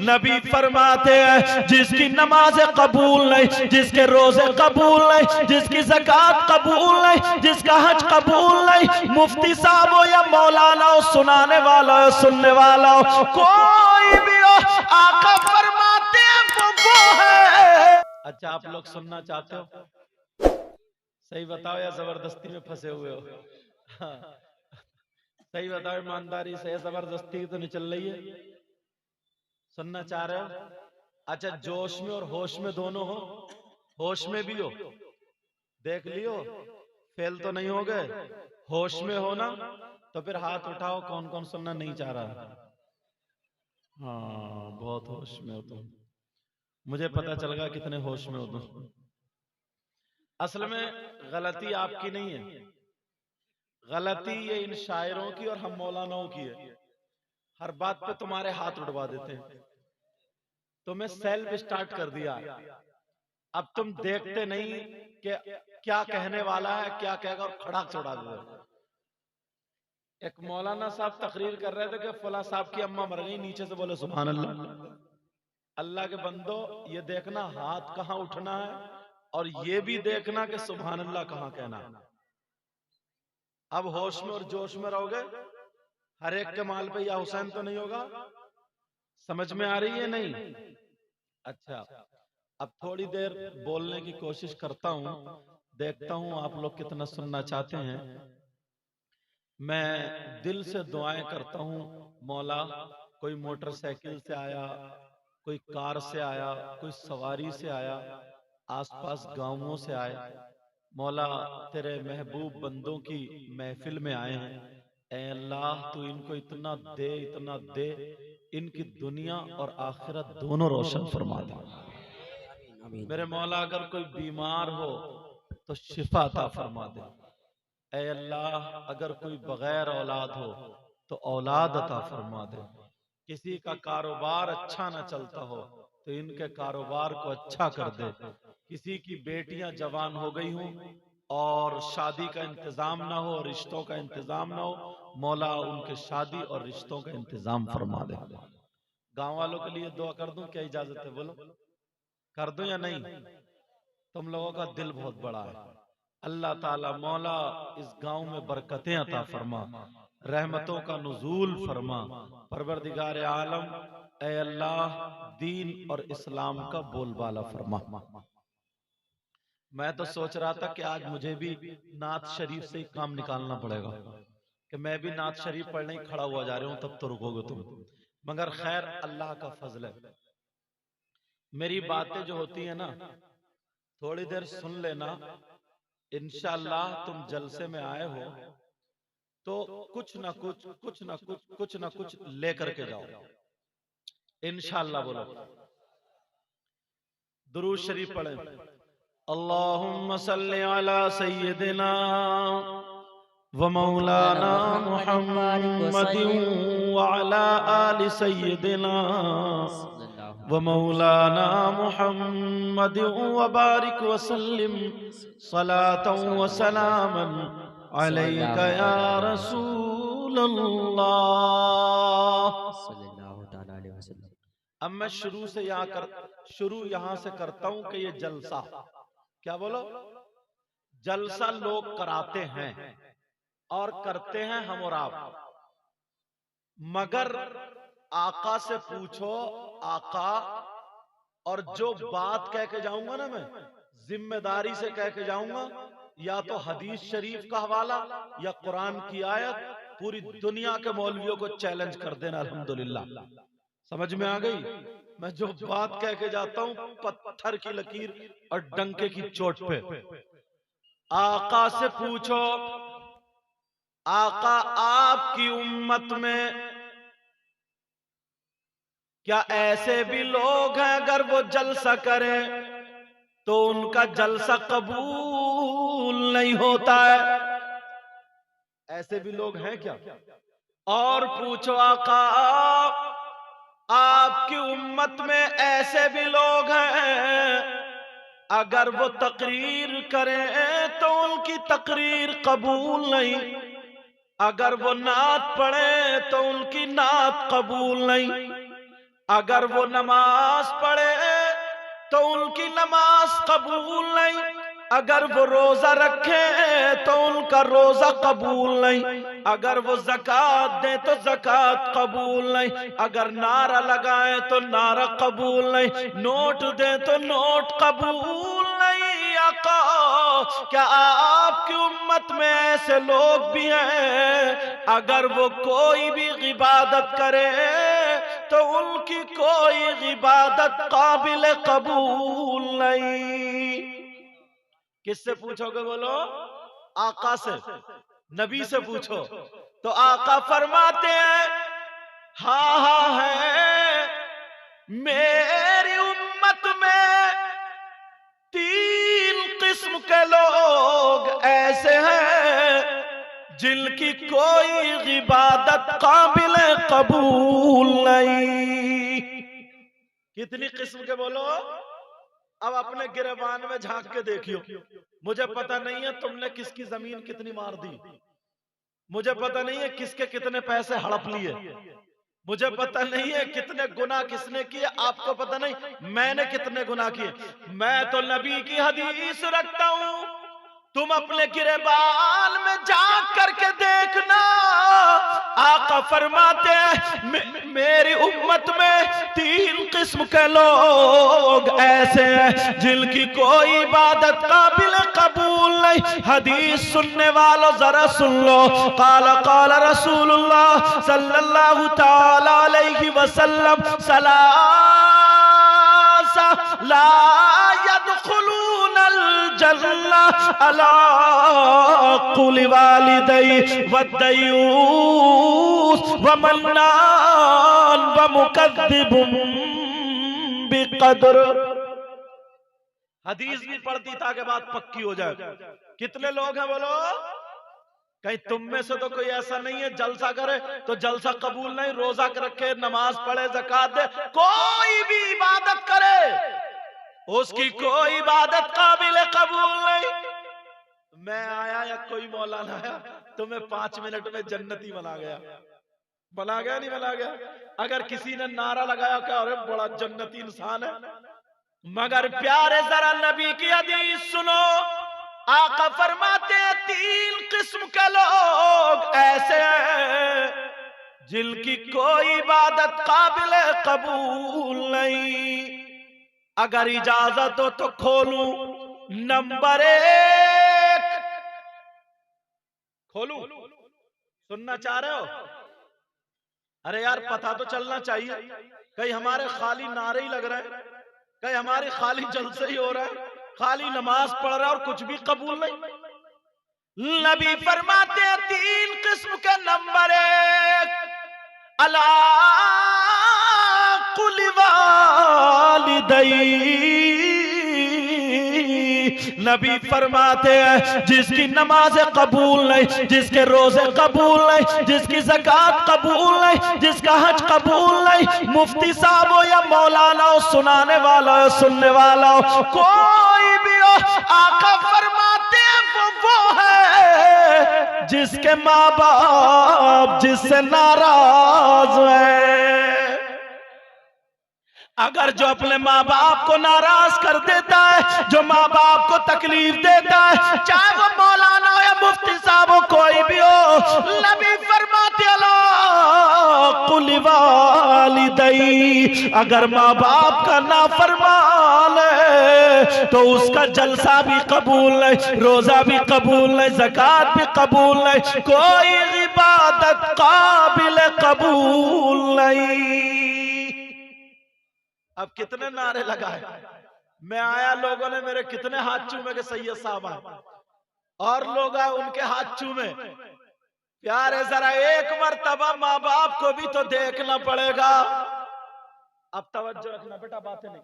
نبی فرماتے ہیں جس کی نماز قبول نہیں، جس کے روزے قبول نہیں، جس کی زکوٰۃ قبول نہیں، جس کا حج قبول نہیں، مفتی صاحب ہو یا مولانا ہو، سنانے والا ہو سننے والا ہو، کوئی بھی ہو، آقا فرماتے ہیں وہ ہے۔ اچھا آپ لوگ سننا چاہتے ہو؟ صحیح بتاؤ یا زبردستی میں پھنسے ہوئے ہو؟ صحیح بتاؤ، ایمانداری سے، زبردستی تو نہیں چل رہی ہے؟ سننا چاہ رہے ہو؟ اچھا جوش میں اور ہوش میں دونوں ہو؟ ہوش میں بھی ہو؟ دیکھ لیو فیل تو نہیں ہو گئے؟ ہوش میں ہو نا؟ تو پھر ہاتھ اٹھاؤ کون کون سننا نہیں چاہ رہا؟ ہاں بہت ہوش میں ہو تم، مجھے پتا چل گا کتنے ہوش میں ہو تم۔ اصل میں غلطی آپ کی نہیں ہے، غلطی یہ ان شاعروں کی اور ہم مولاناؤں کی ہے، ہر بات پہ تمہارے ہاتھ اٹھوا دیتے ہیں۔ تمہیں سیلف سٹارٹ کر دیا، اب تم دیکھتے نہیں کہ کیا کہنے والا ہے، کیا کہے گا، اور کھڑا چھوڑا دے۔ ایک مولانا صاحب تقریر کر رہے تھے کہ فلاں صاحب کی اماں مر گئی، نیچے سے بولے سبحان اللہ۔ اللہ کے بندو یہ دیکھنا ہاتھ کہاں اٹھنا ہے، اور یہ بھی دیکھنا کہ سبحان اللہ کہاں کہنا۔ اب ہوش میں اور جوش میں رہو گے، ہر ایک کے مال پہ یا حسین تو نہیں ہوگا۔ سمجھ میں آ رہی ہے نہیں؟ اچھا اب تھوڑی دیر بولنے کی کوشش کرتا ہوں، دیکھتا ہوں آپ لوگ کتنا سننا چاہتے ہیں۔ میں دل سے دعائیں کرتا ہوں، مولا کوئی موٹر سائیکل سے آیا، کوئی کار سے آیا، کوئی سواری سے آیا، آس پاس گاؤں سے آئے، مولا تیرے محبوب بندوں کی محفل میں آئے ہیں، اے اللہ تو ان کو اتنا دے، اتنا دے، ان کی دنیا اور آخرت دونوں روشن فرما دے۔ میرے مولا اگر کوئی بیمار ہو تو شفا عطا فرما دے، اے اللہ اگر کوئی بغیر اولاد ہو تو اولاد عطا فرما دے، کسی کا کاروبار اچھا نہ چلتا ہو تو ان کے کاروبار کو اچھا کر دے، کسی کی بیٹیاں جوان ہو گئی ہوں اور شادی کا انتظام نہ ہو، رشتوں کا انتظام نہ ہو، مولا ان کے شادی اور رشتوں کا انتظام فرما دے۔ گاؤں والوں کے لیے دعا کر دوں، کیا اجازت ہے؟ بولو کر دوں یا نہیں؟ تم لوگوں کا دل بہت بڑا ہے، اللہ تعالی مولا اس گاؤں میں برکتیں عطا فرما، رحمتوں کا نزول فرما، پروردگار عالم اے اللہ دین اور اسلام کا بول بالا فرما۔ میں تو سوچ رہا تھا کہ آج مجھے بھی نعت شریف سے ہی کام نکالنا پڑے گا، کہ میں بھی نعت شریف پڑھنے ہی کھڑا ہوا جا رہا ہوں، تب تو رکو گے تم، مگر خیر اللہ کا فضل ہے۔ میری باتیں جو ہوتی ہیں نا تھوڑی دیر سن لینا، انشاءاللہ تم جلسے میں آئے ہو تو کچھ نہ کچھ لے کر کے جاؤ انشاءاللہ۔ بولو درود شریف پڑھیں، اللہم صلی علی سیدنا و مولانا محمد وعلی آل سیدنا و مولانا محمد وبارک وسلم صلاة و سلاما علیک یا رسول اللہ صلی اللہ علیہ وسلم۔ اب میں شروع یہاں سے کرتا ہوں کہ یہ جلسہ، کیا بولو؟ جلسہ لوگ کراتے ہیں اور کرتے ہیں ہم اور آپ، مگر آقا سے پوچھو، آقا، اور جو بات کہہ کے جاؤں گا نا میں ذمہ داری سے کہہ کے جاؤں گا، یا تو حدیث شریف کا حوالہ یا قرآن کی آیت، پوری دنیا کے مولویوں کو چیلنج کر دینا الحمدللہ۔ سمجھ میں آ گئی؟ میں جو بات کہہ کے جاتا ہوں پتھر کی لکیر اور ڈنکے کی چوٹ پہ۔ آقا سے پوچھو، آقا آپ کی امت میں کیا ایسے بھی لوگ ہیں اگر وہ جلسہ کریں تو ان کا جلسہ قبول نہیں ہوتا ہے؟ ایسے بھی لوگ ہیں کیا؟ اور پوچھو آقا آپ کی امت میں ایسے بھی لوگ ہیں اگر وہ تقریر کریں تو ان کی تقریر قبول نہیں، اگر وہ نعت پڑھیں تو ان کی نعت قبول نہیں؟ اگر وہ نماز پڑھے تو ان کی نماز قبول نہیں، اگر وہ روزہ رکھے تو ان کا روزہ قبول نہیں، اگر وہ زکوٰۃ دیں تو زکوٰۃ قبول نہیں، اگر نعرہ لگائیں تو نعرہ قبول نہیں، نوٹ دیں تو نوٹ قبول نہیں۔ آقا کیا آپ کی امت میں ایسے لوگ بھی ہیں اگر وہ کوئی بھی عبادت کرے تو ان کی کوئی عبادت قابل قبول نہیں؟ کس سے پوچھو گے بولو؟ آقا سے، نبی سے پوچھو تو آقا فرماتے ہیں ہاں ہاں ہے، میری امت میں 3 قسم کے لوگ ایسے ہیں جن کی کوئی عبادت قابل قبول نہیں۔ کتنی قسم کے بولو؟ اب اپنے گریبان میں جھانک کے دیکھیو، مجھے پتہ نہیں ہے تم نے کس کی زمین کتنی مار دی، مجھے پتہ نہیں ہے کس کے کتنے پیسے ہڑپ لیے، مجھے پتہ نہیں ہے کتنے گناہ کس نے کیے، آپ کو پتہ نہیں میں نے کتنے گناہ کیے، میں تو نبی کی حدیث رکھتا ہوں، تم اپنے گریبان میں جھانک کر کے دیکھنا۔ آقا فرماتے ہیں میری امت میں 3 قسم کے لوگ ایسے ہیں جن کی کوئی عبادت قابل قبول نہیں۔ حدیث سننے والوں ذرا سن لو، قال قال رسول اللہ صلی اللہ تعالی علیہ وسلم لا يدخلون الجنہ علی قول والدی والدیوث ومنان ومکذب بقدر۔ حدیث بھی پڑھتی تاکہ بات پکی ہو جائے۔ کتنے لوگ ہیں بولو؟ کہیں تم میں سے تو کوئی ایسا نہیں ہے جلسہ کرے تو جلسہ قبول نہیں، روزہ رکھے، نماز پڑھے، زکوٰۃ دے، کوئی بھی عبادت کرے اس کی کوئی عبادت قابل قبول نہیں۔ میں آیا یا کوئی مولانا آیا تمہیں 5 منٹ میں جنتی بنا گیا، بنا گیا نہیں بنا گیا؟ اگر کسی نے نعرہ لگایا کہ ارے بڑا جنتی انسان ہے، مگر پیارے ذرا نبی کی حدیث سنو، آقا فرماتے ہیں 3 قسم کے لوگ ایسے ہیں جن کی کوئی عبادت قابل قبول نہیں۔ اگر اجازت ہو تو کھولوں نمبر 1، کھولوں؟ سننا چاہ رہے ہو؟ ارے یار پتہ تو چلنا چاہیے، کہیں ہمارے خالی نعرے ہی لگ رہے ہیں، کہیں ہماری خالی جلسے ہی ہو رہا ہے، خالی نماز پڑھ رہا ہے اور کچھ بھی قبول نہیں۔ نبی فرماتے ہیں 3 قسم کے نمبر 1 علی قول والدی، نبی فرماتے ہیں جس کی نماز قبول نہیں، جس کے روزے قبول نہیں، جس کی زکوٰۃ قبول نہیں، جس کا حج قبول نہیں، مفتی صاحب ہو یا مولانا ہو، سنانے والا ہو سننے والا ہو، کوئی بھی ہو، آقا فرماتے ہیں وہ ہے جس کے ماں باپ جس سے ناراض ہیں۔ اگر جو اپنے ماں باپ کو ناراض کر دیتا ہے، جو ماں باپ کو تکلیف دیتا ہے، چاہے وہ مولانا ہو یا مفتی صاحب ہو، کوئی بھی ہو، نبی فرماتے اللہ قل والدی، اگر ماں باپ کا نافرمان ہے تو اس کا جلسہ بھی قبول نہیں، روزہ بھی قبول نہیں، زکوٰۃ بھی قبول نہیں، کوئی عبادت قابل قبول نہیں۔ اب کتنے نعرے لگائے، میں آیا لوگوں نے میرے کتنے ہاتھ چومے کہ سید صاحب آئے، اور لوگ آئے ان کے ہاتھ چومے۔ پیارے ذرا ایک مرتبہ ماں باپ کو بھی تو دیکھنا پڑے گا۔ اب توجہ رکھنا بیٹا، باتیں نہیں